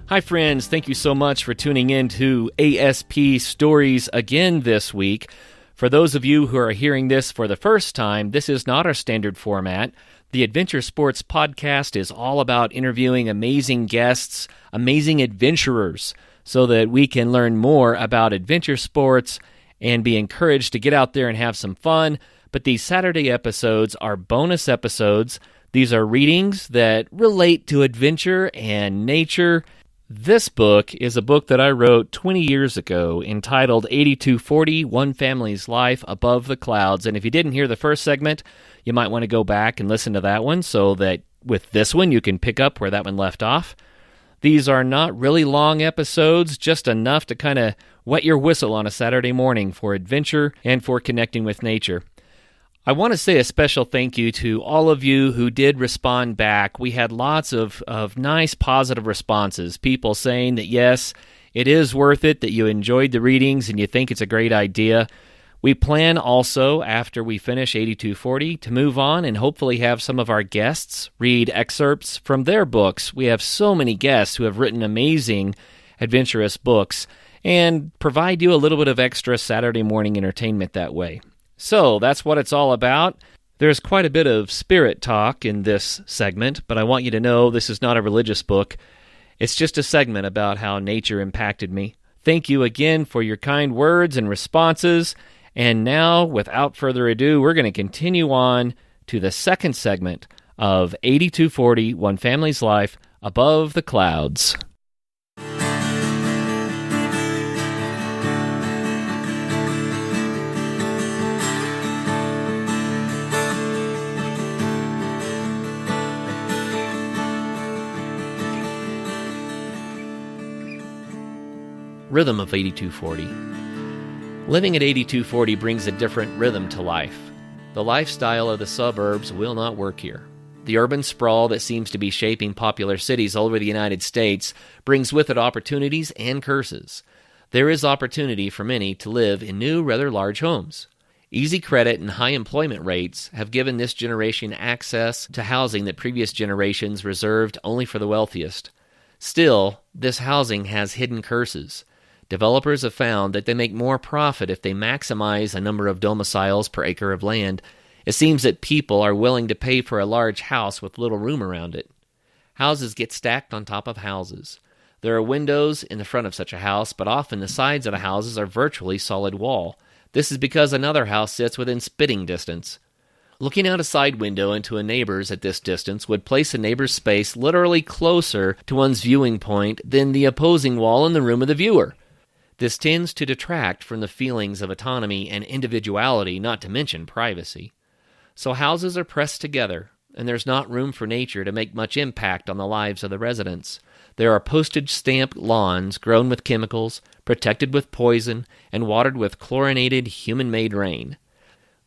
Hi friends, thank you so much for tuning in to ASP Stories again this week. For those of you who are hearing this for the first time, this is not our standard format. The Adventure Sports Podcast is all about interviewing amazing guests, amazing adventurers, so that we can learn more about adventure sports and be encouraged to get out there and have some fun. But these Saturday episodes are bonus episodes. These are readings that relate to adventure and nature. This book is a book that I wrote 20 years ago entitled 8240, One Family's Life Above the Clouds. And if you didn't hear the first segment, you might want to go back and listen to that one so that with this one you can pick up where that one left off. These are not really long episodes, just enough to kind of wet your whistle on a Saturday morning for adventure and for connecting with nature. I want to say a special thank you to all of you who did respond back. We had lots of nice positive responses, people saying that yes, it is worth it, that you enjoyed the readings and you think it's a great idea. We plan also, after we finish 8240, to move on and hopefully have some of our guests read excerpts from their books. We have so many guests who have written amazing, adventurous books and provide you a little bit of extra Saturday morning entertainment that way. So that's what it's all about. There's quite a bit of spirit talk in this segment, but I want you to know this is not a religious book. It's just a segment about how nature impacted me. Thank you again for your kind words and responses. And now, without further ado, we're going to continue on to the second segment of 8240, One Family's Life Above the Clouds. Rhythm of 8240. Living at 8240 brings a different rhythm to life. The lifestyle of the suburbs will not work here. The urban sprawl that seems to be shaping popular cities all over the United States brings with it opportunities and curses. There is opportunity for many to live in new, rather large homes. Easy credit and high employment rates have given this generation access to housing that previous generations reserved only for the wealthiest. Still, this housing has hidden curses. Developers have found that they make more profit if they maximize a number of domiciles per acre of land. It seems that people are willing to pay for a large house with little room around it. Houses get stacked on top of houses. There are windows in the front of such a house, but often the sides of the houses are virtually solid wall. This is because another house sits within spitting distance. Looking out a side window into a neighbor's at this distance would place a neighbor's space literally closer to one's viewing point than the opposing wall in the room of the viewer. This tends to detract from the feelings of autonomy and individuality, not to mention privacy. So houses are pressed together, and there's not room for nature to make much impact on the lives of the residents. There are postage-stamped lawns grown with chemicals, protected with poison, and watered with chlorinated human-made rain.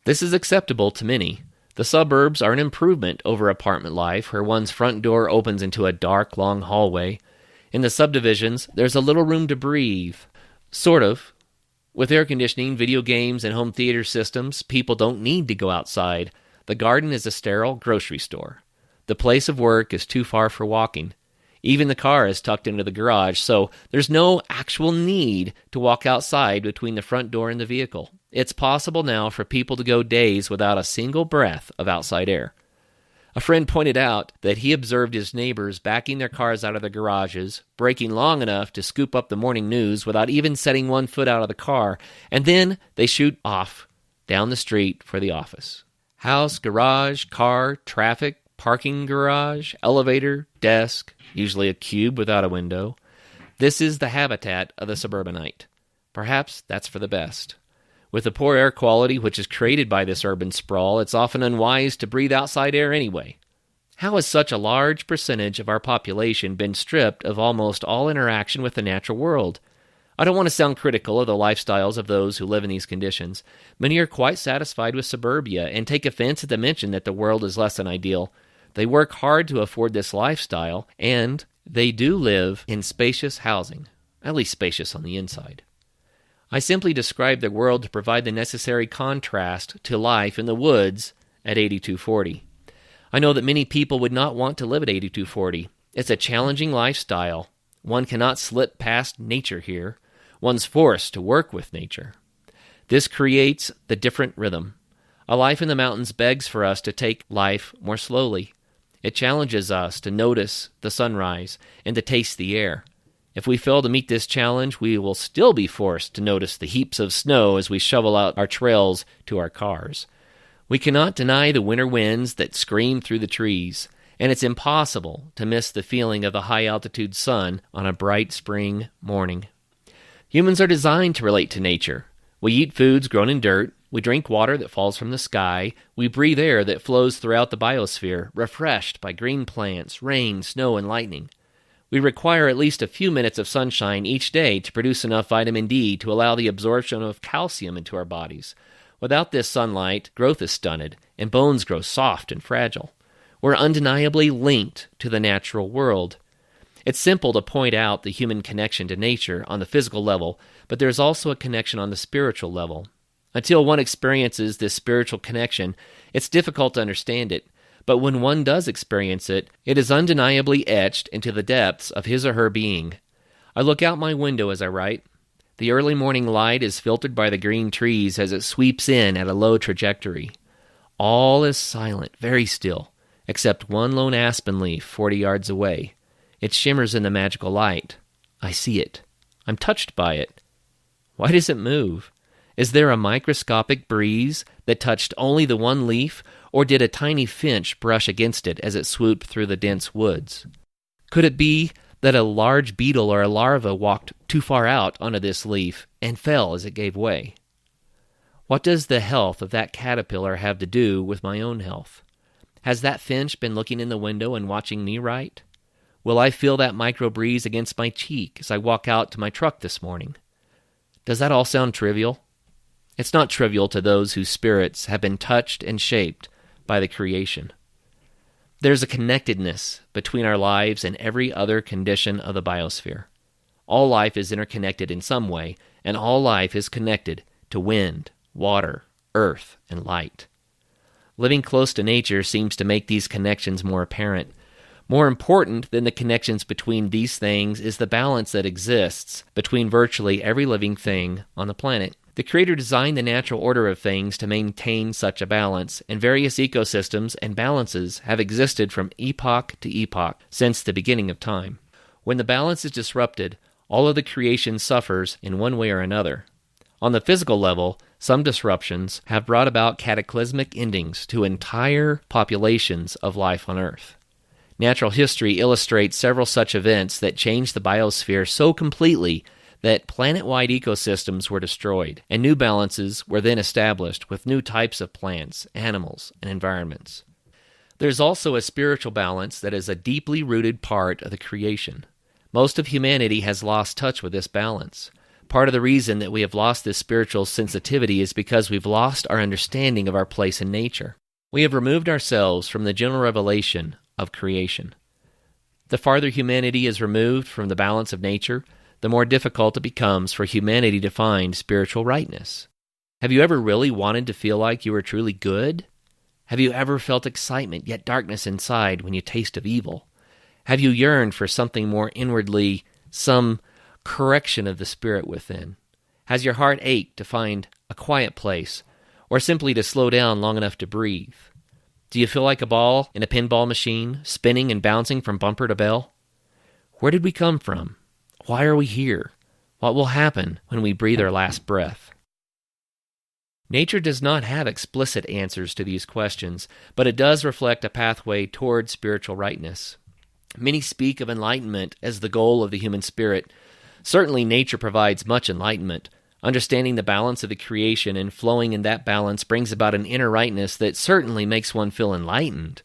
This is acceptable to many. The suburbs are an improvement over apartment life, where one's front door opens into a dark, long hallway. In the subdivisions, there's a little room to breathe. Sort of. With air conditioning, video games, and home theater systems, people don't need to go outside. The garden is a sterile grocery store. The place of work is too far for walking. Even the car is tucked into the garage, so there's no actual need to walk outside between the front door and the vehicle. It's possible now for people to go days without a single breath of outside air. A friend pointed out that he observed his neighbors backing their cars out of their garages, braking long enough to scoop up the morning news without even setting one foot out of the car, and then they shoot off down the street for the office. House, garage, car, traffic, parking garage, elevator, desk, usually a cube without a window. This is the habitat of the suburbanite. Perhaps that's for the best. With the poor air quality which is created by this urban sprawl, it's often unwise to breathe outside air anyway. How has such a large percentage of our population been stripped of almost all interaction with the natural world? I don't want to sound critical of the lifestyles of those who live in these conditions. Many are quite satisfied with suburbia and take offense at the mention that the world is less than ideal. They work hard to afford this lifestyle, and they do live in spacious housing, at least spacious on the inside. I simply describe the world to provide the necessary contrast to life in the woods at 8240. I know that many people would not want to live at 8240. It's a challenging lifestyle One cannot slip past nature here. One's forced to work with nature. This creates the different rhythm. A life in the mountains begs for us to take life more slowly. It challenges us to notice the sunrise and to taste the air. If we fail to meet this challenge, we will still be forced to notice the heaps of snow as we shovel out our trails to our cars. We cannot deny the winter winds that scream through the trees, and it's impossible to miss the feeling of the high-altitude sun on a bright spring morning. Humans are designed to relate to nature. We eat foods grown in dirt, we drink water that falls from the sky, we breathe air that flows throughout the biosphere, refreshed by green plants, rain, snow, and lightning. We require at least a few minutes of sunshine each day to produce enough vitamin D to allow the absorption of calcium into our bodies. Without this sunlight, growth is stunted, and bones grow soft and fragile. We're undeniably linked to the natural world. It's simple to point out the human connection to nature on the physical level, but there's also a connection on the spiritual level. Until one experiences this spiritual connection, it's difficult to understand it, but when one does experience it, it is undeniably etched into the depths of his or her being. I look out my window as I write. The early morning light is filtered by the green trees as it sweeps in at a low trajectory. All is silent, very still, except one lone aspen leaf 40 yards away. It shimmers in the magical light. I see it. I'm touched by it. Why does it move? Is there a microscopic breeze that touched only the one leaf, or did a tiny finch brush against it as it swooped through the dense woods? Could it be that a large beetle or a larva walked too far out onto this leaf and fell as it gave way? What does the health of that caterpillar have to do with my own health? Has that finch been looking in the window and watching me write? Will I feel that micro breeze against my cheek as I walk out to my truck this morning? Does that all sound trivial? It's not trivial to those whose spirits have been touched and shaped by the creation. There's a connectedness between our lives and every other condition of the biosphere. All life is interconnected in some way, and all life is connected to wind, water, earth, and light. Living close to nature seems to make these connections more apparent. More important than the connections between these things is the balance that exists between virtually every living thing on the planet. The Creator designed the natural order of things to maintain such a balance, and various ecosystems and balances have existed from epoch to epoch since the beginning of time. When the balance is disrupted, all of the creation suffers in one way or another. On the physical level, some disruptions have brought about cataclysmic endings to entire populations of life on Earth. Natural history illustrates several such events that changed the biosphere so completely that planet-wide ecosystems were destroyed, and new balances were then established with new types of plants, animals, and environments. There's also a spiritual balance that is a deeply rooted part of the creation. Most of humanity has lost touch with this balance. Part of the reason that we have lost this spiritual sensitivity is because we've lost our understanding of our place in nature. We have removed ourselves from the general revelation of creation. The farther humanity is removed from the balance of nature, the more difficult it becomes for humanity to find spiritual rightness. Have you ever really wanted to feel like you were truly good? Have you ever felt excitement yet darkness inside when you taste of evil? Have you yearned for something more inwardly, some correction of the spirit within? Has your heart ached to find a quiet place, or simply to slow down long enough to breathe? Do you feel like a ball in a pinball machine, spinning and bouncing from bumper to bell? Where did we come from? Why are we here? What will happen when we breathe our last breath? Nature does not have explicit answers to these questions, but it does reflect a pathway toward spiritual rightness. Many speak of enlightenment as the goal of the human spirit. Certainly nature provides much enlightenment. Understanding the balance of the creation and flowing in that balance brings about an inner rightness that certainly makes one feel enlightened.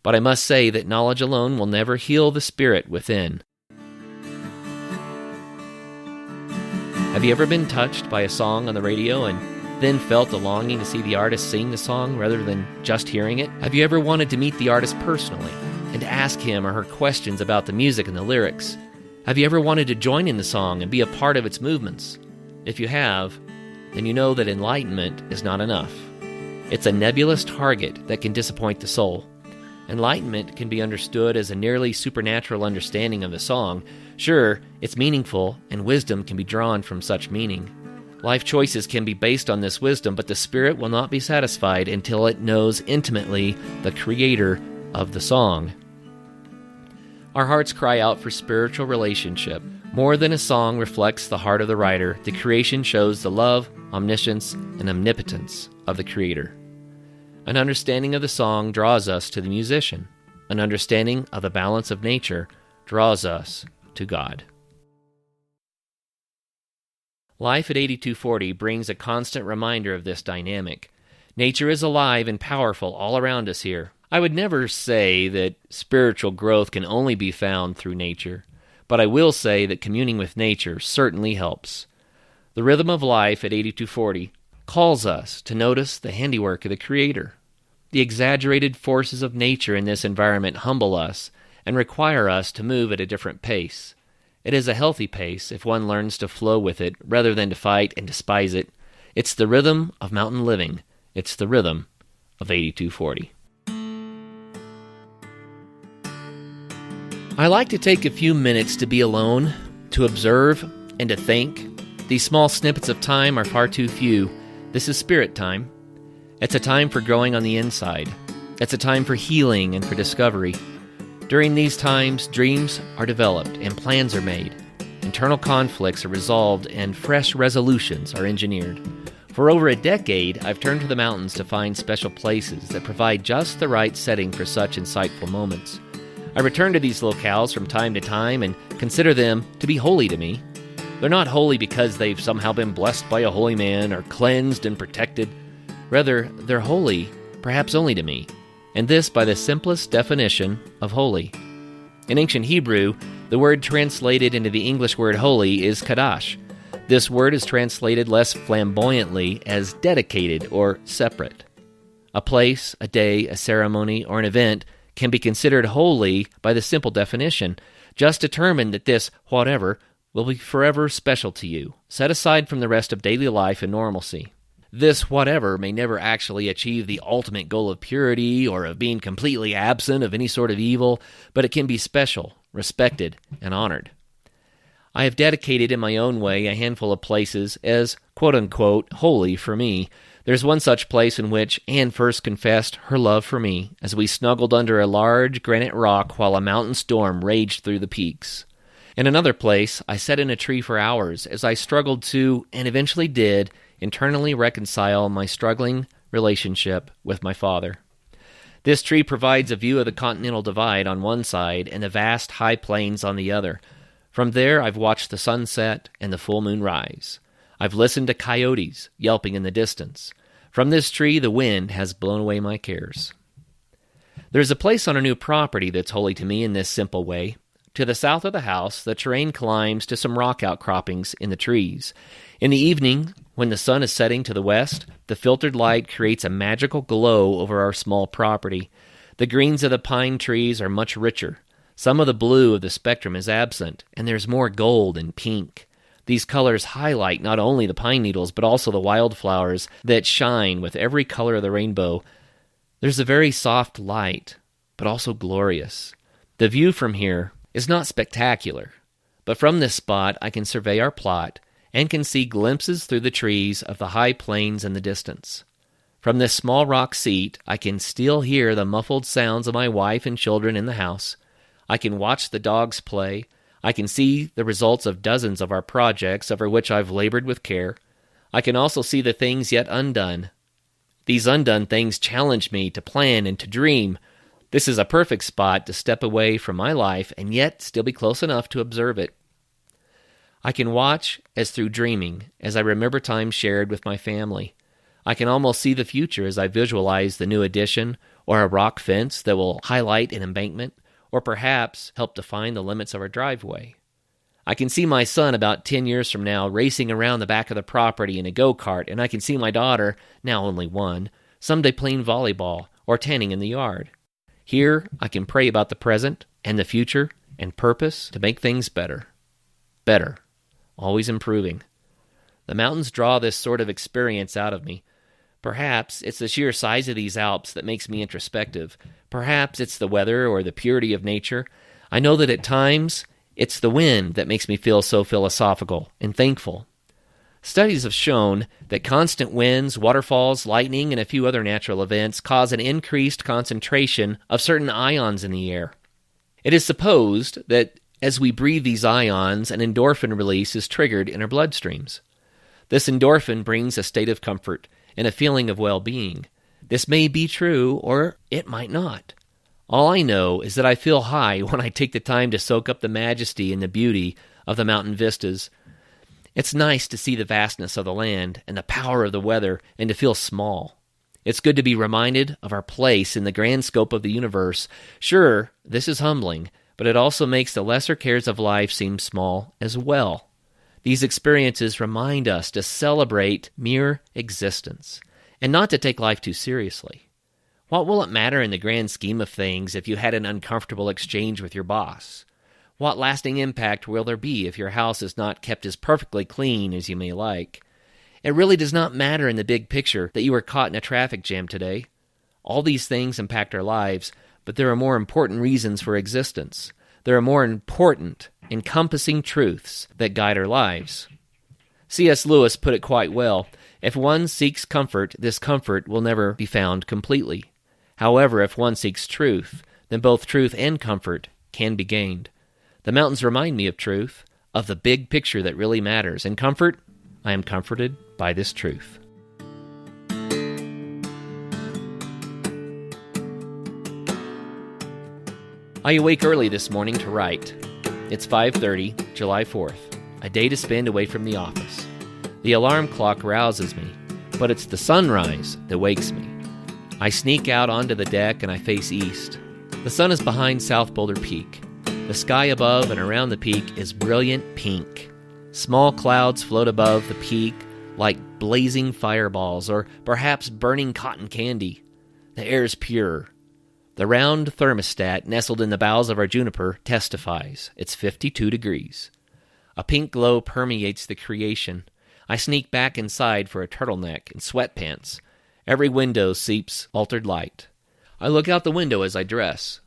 But I must say that knowledge alone will never heal the spirit within. Have you ever been touched by a song on the radio and then felt the longing to see the artist sing the song rather than just hearing it? Have you ever wanted to meet the artist personally and to ask him or her questions about the music and the lyrics? Have you ever wanted to join in the song and be a part of its movements? If you have, then you know that enlightenment is not enough. It's a nebulous target that can disappoint the soul. Enlightenment can be understood as a nearly supernatural understanding of the song. Sure, it's meaningful, and wisdom can be drawn from such meaning. Life choices can be based on this wisdom, but the spirit will not be satisfied until it knows intimately the creator of the song. Our hearts cry out for spiritual relationship. More than a song reflects the heart of the writer, the creation shows the love, omniscience, and omnipotence of the creator. An understanding of the song draws us to the musician. An understanding of the balance of nature draws us to God. Life at 8240 brings a constant reminder of this dynamic. Nature is alive and powerful all around us here. I would never say that spiritual growth can only be found through nature, but I will say that communing with nature certainly helps. The rhythm of life at 8240 calls us to notice the handiwork of the Creator. The exaggerated forces of nature in this environment humble us and require us to move at a different pace. It is a healthy pace if one learns to flow with it rather than to fight and despise it. It's the rhythm of mountain living. It's the rhythm of 8240. I like to take a few minutes to be alone, to observe, and to think. These small snippets of time are far too few. This is spirit time. It's a time for growing on the inside. It's a time for healing and for discovery. During these times, dreams are developed and plans are made. Internal conflicts are resolved and fresh resolutions are engineered. For over a decade, I've turned to the mountains to find special places that provide just the right setting for such insightful moments. I return to these locales from time to time and consider them to be holy to me. They're not holy because they've somehow been blessed by a holy man or cleansed and protected. Rather, they're holy, perhaps only to me, and this by the simplest definition of holy. In ancient Hebrew, the word translated into the English word holy is kadash. This word is translated less flamboyantly as dedicated or separate. A place, a day, a ceremony, or an event can be considered holy by the simple definition. Just determine that this whatever will be forever special to you, set aside from the rest of daily life and normalcy. This whatever may never actually achieve the ultimate goal of purity or of being completely absent of any sort of evil, but it can be special, respected, and honored. I have dedicated in my own way a handful of places as quote-unquote holy for me. There's one such place in which Anne first confessed her love for me as we snuggled under a large granite rock while a mountain storm raged through the peaks. In another place, I sat in a tree for hours as I struggled to, and eventually did, internally reconcile my struggling relationship with my father. This tree provides a view of the Continental Divide on one side and the vast high plains on the other. From there, I've watched the sunset and the full moon rise. I've listened to coyotes yelping in the distance. From this tree, the wind has blown away my cares. There's a place on our new property that's holy to me in this simple way. To the south of the house, the terrain climbs to some rock outcroppings in the trees. In the evening, when the sun is setting to the west, the filtered light creates a magical glow over our small property. The greens of the pine trees are much richer. Some of the blue of the spectrum is absent, and there's more gold and pink. These colors highlight not only the pine needles, but also the wildflowers that shine with every color of the rainbow. There's a very soft light, but also glorious. The view from here is not spectacular, but from this spot I can survey our plot and can see glimpses through the trees of the high plains in the distance. From this small rock seat, I can still hear the muffled sounds of my wife and children in the house. I can watch the dogs play. I can see the results of dozens of our projects over which I've labored with care. I can also see the things yet undone. These undone things challenge me to plan and to dream. This is a perfect spot to step away from my life and yet still be close enough to observe it. I can watch as through dreaming, as I remember times shared with my family. I can almost see the future as I visualize the new addition or a rock fence that will highlight an embankment, or perhaps help define the limits of our driveway. I can see my son about 10 years from now racing around the back of the property in a go-kart, and I can see my daughter, now only one, someday playing volleyball or tanning in the yard. Here, I can pray about the present and the future and purpose to make things better. Better. Always improving. The mountains draw this sort of experience out of me. Perhaps it's the sheer size of these Alps that makes me introspective. Perhaps it's the weather or the purity of nature. I know that at times it's the wind that makes me feel so philosophical and thankful. Studies have shown that constant winds, waterfalls, lightning, and a few other natural events cause an increased concentration of certain ions in the air. It is supposed that as we breathe these ions, an endorphin release is triggered in our bloodstreams. This endorphin brings a state of comfort and a feeling of well-being. This may be true, or it might not. All I know is that I feel high when I take the time to soak up the majesty and the beauty of the mountain vistas. It's nice to see the vastness of the land and the power of the weather and to feel small. It's good to be reminded of our place in the grand scope of the universe. Sure, this is humbling, but it also makes the lesser cares of life seem small as well. These experiences remind us to celebrate mere existence and not to take life too seriously. What will it matter in the grand scheme of things if you had an uncomfortable exchange with your boss? What lasting impact will there be if your house is not kept as perfectly clean as you may like? It really does not matter in the big picture that you were caught in a traffic jam today. All these things impact our lives, but there are more important reasons for existence. There are more important, encompassing truths that guide our lives. C.S. Lewis put it quite well. If one seeks comfort, this comfort will never be found completely. However, if one seeks truth, then both truth and comfort can be gained. The mountains remind me of truth, of the big picture that really matters. And comfort, I am comforted by this truth. I awake early this morning to write. It's 5:30, July 4th, a day to spend away from the office. The alarm clock rouses me, but it's the sunrise that wakes me. I sneak out onto the deck and I face east. The sun is behind South Boulder Peak. The sky above and around the peak is brilliant pink. Small clouds float above the peak like blazing fireballs or perhaps burning cotton candy. The air is pure. The round thermostat nestled in the boughs of our juniper testifies. It's 52 degrees. A pink glow permeates the creation. I sneak back inside for a turtleneck and sweatpants. Every window seeps altered light. I look out the window as I dress.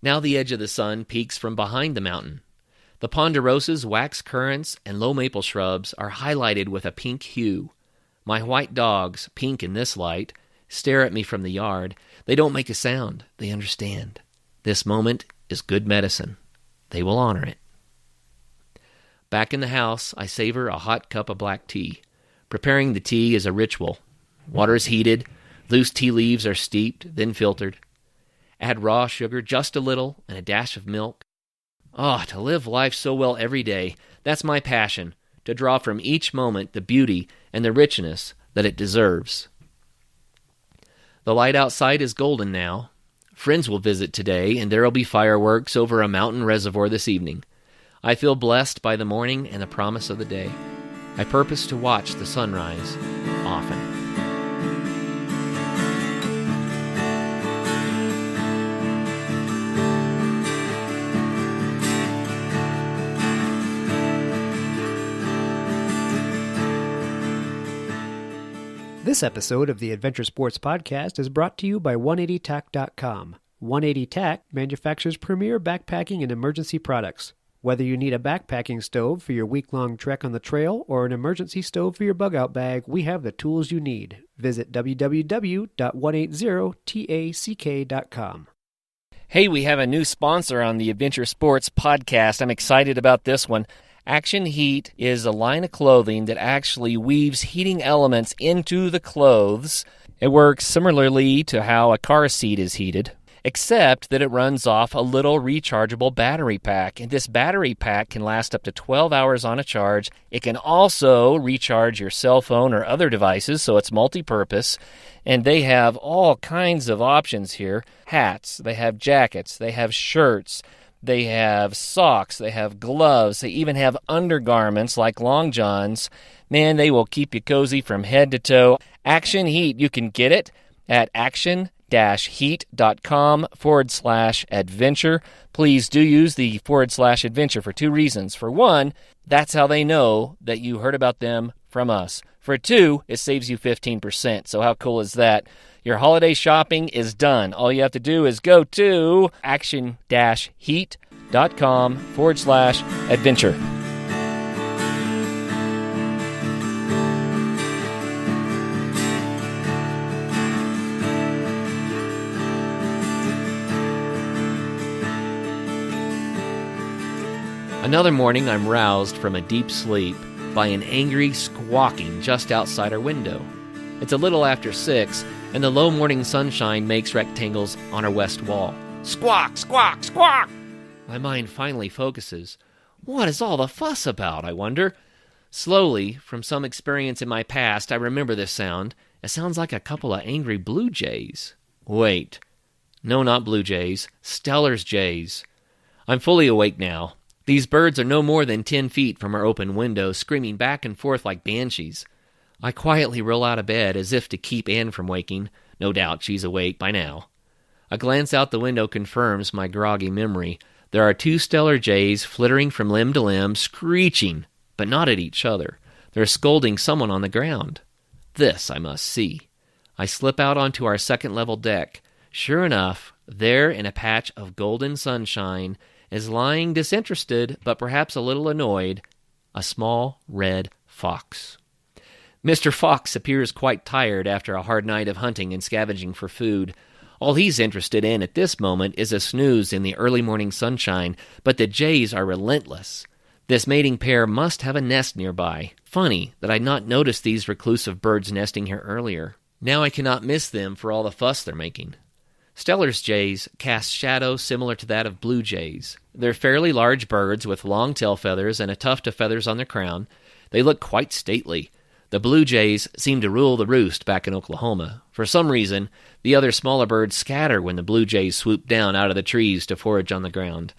Now the edge of the sun peeks from behind the mountain. The ponderosas, wax currants, and low maple shrubs are highlighted with a pink hue. My white dogs, pink in this light, stare at me from the yard. They don't make a sound. They understand. This moment is good medicine. They will honor it. Back in the house, I savor a hot cup of black tea. Preparing the tea is a ritual. Water is heated. Loose tea leaves are steeped, then filtered. Add raw sugar, just a little, and a dash of milk. Oh, to live life so well every day, that's my passion, to draw from each moment the beauty and the richness that it deserves. The light outside is golden now. Friends will visit today, and there will be fireworks over a mountain reservoir this evening. I feel blessed by the morning and the promise of the day. I purpose to watch the sunrise often. This episode of the Adventure Sports Podcast is brought to you by 180tac.com. 180tac manufactures premier backpacking and emergency products. Whether you need a backpacking stove for your week-long trek on the trail or an emergency stove for your bug-out bag, we have the tools you need. Visit www.180tac.com. Hey, we have a new sponsor on the Adventure Sports Podcast. I'm excited about this one. Action Heat is a line of clothing that actually weaves heating elements into the clothes. It works similarly to how a car seat is heated, except that it runs off a little rechargeable battery pack. And this battery pack can last up to 12 hours on a charge. It can also recharge your cell phone or other devices, so it's multi-purpose. And they have all kinds of options here. Hats, they have jackets, they have shirts, they have socks, they have gloves, they even have undergarments like long johns. Man, they will keep you cozy from head to toe. Action Heat, you can get it at action-heat.com/adventure. Please do use the /adventure for two reasons. For one, that's how they know that you heard about them from us. For 2, it saves you 15%. So how cool is that? Your holiday shopping is done. All you have to do is go to action-heat.com/adventure. Another morning, I'm roused from a deep sleep by an angry squawking just outside our window. It's a little after 6, and the low morning sunshine makes rectangles on our west wall. Squawk, squawk, squawk! My mind finally focuses. What is all the fuss about, I wonder? Slowly, from some experience in my past, I remember this sound. It sounds like a couple of angry blue jays. Wait. No, not blue jays. Steller's jays. I'm fully awake now. These birds are no more than 10 feet from our open window, screaming back and forth like banshees. I quietly roll out of bed as if to keep Anne from waking. No doubt she's awake by now. A glance out the window confirms my groggy memory. There are 2 Steller jays flittering from limb to limb, screeching, but not at each other. They're scolding someone on the ground. This I must see. I slip out onto our second-level deck. Sure enough, there in a patch of golden sunshine is lying disinterested, but perhaps a little annoyed, a small red fox. Mr. Fox appears quite tired after a hard night of hunting and scavenging for food. All he's interested in at this moment is a snooze in the early morning sunshine, but the jays are relentless. This mating pair must have a nest nearby. Funny that I'd not noticed these reclusive birds nesting here earlier. Now I cannot miss them for all the fuss they're making. Steller's jays cast shadows similar to that of blue jays. They're fairly large birds with long tail feathers and a tuft of feathers on their crown. They look quite stately. The blue jays seem to rule the roost back in Oklahoma. For some reason, the other smaller birds scatter when the blue jays swoop down out of the trees to forage on the ground.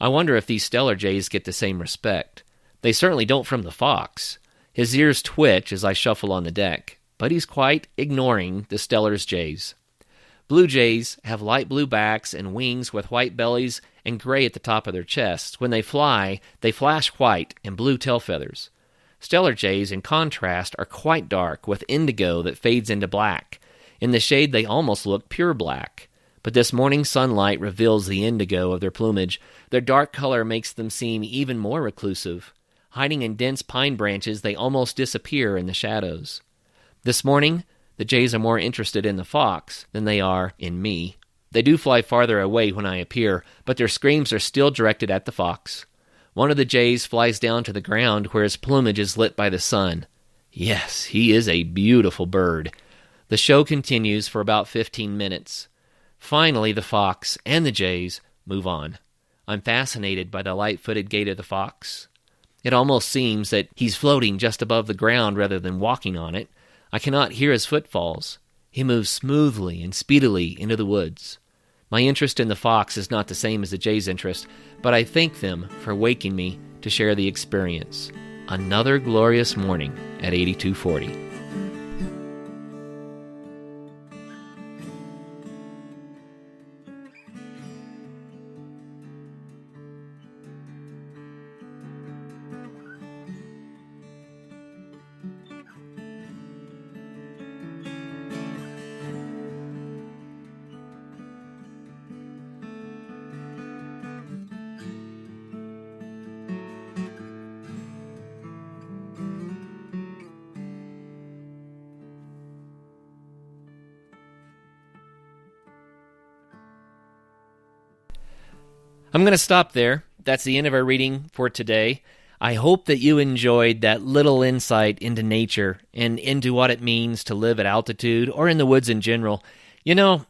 I wonder if these Steller jays get the same respect. They certainly don't from the fox. His ears twitch as I shuffle on the deck, but he's quite ignoring the Steller's jays. Blue jays have light blue backs and wings with white bellies and gray at the top of their chests. When they fly, they flash white and blue tail feathers. Steller jays, in contrast, are quite dark, with indigo that fades into black. In the shade, they almost look pure black. But this morning sunlight reveals the indigo of their plumage. Their dark color makes them seem even more reclusive. Hiding in dense pine branches, they almost disappear in the shadows. This morning, the jays are more interested in the fox than they are in me. They do fly farther away when I appear, but their screams are still directed at the fox. One of the jays flies down to the ground where his plumage is lit by the sun. Yes, he is a beautiful bird. The show continues for about 15 minutes. Finally, the fox and the jays move on. I'm fascinated by the light-footed gait of the fox. It almost seems that he's floating just above the ground rather than walking on it. I cannot hear his footfalls. He moves smoothly and speedily into the woods. My interest in the fox is not the same as the jay's interest, but I thank them for waking me to share the experience. Another glorious morning at 8240. I'm going to stop there. That's the end of our reading for today. I hope that you enjoyed that little insight into nature and into what it means to live at altitude or in the woods in general. You know,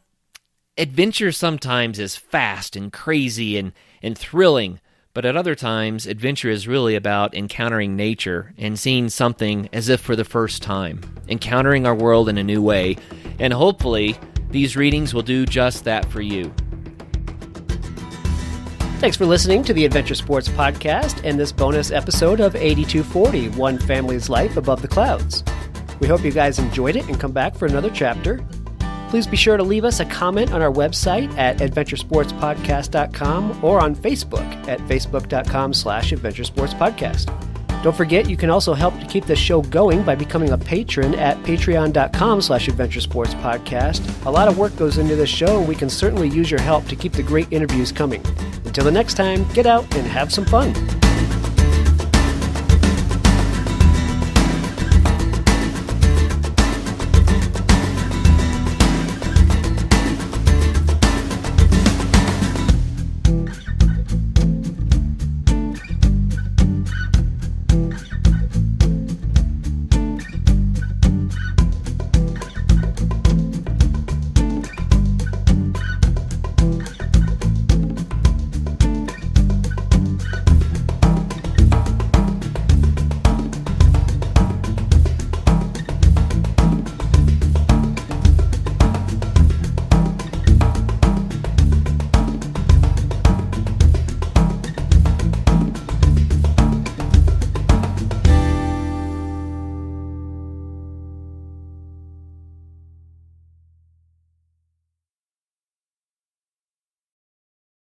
adventure sometimes is fast and crazy and thrilling, but at other times, adventure is really about encountering nature and seeing something as if for the first time, encountering our world in a new way, and hopefully these readings will do just that for you. Thanks for listening to the Adventure Sports Podcast and this bonus episode of 8240, One Family's Life Above the Clouds. We hope you guys enjoyed it and come back for another chapter. Please be sure to leave us a comment on our website at adventuresportspodcast.com or on Facebook at facebook.com/adventuresportspodcast. Don't forget, you can also help to keep the show going by becoming a patron at patreon.com/adventuresportspodcast. A lot of work goes into this show, and we can certainly use your help to keep the great interviews coming. Until the next time, get out and have some fun.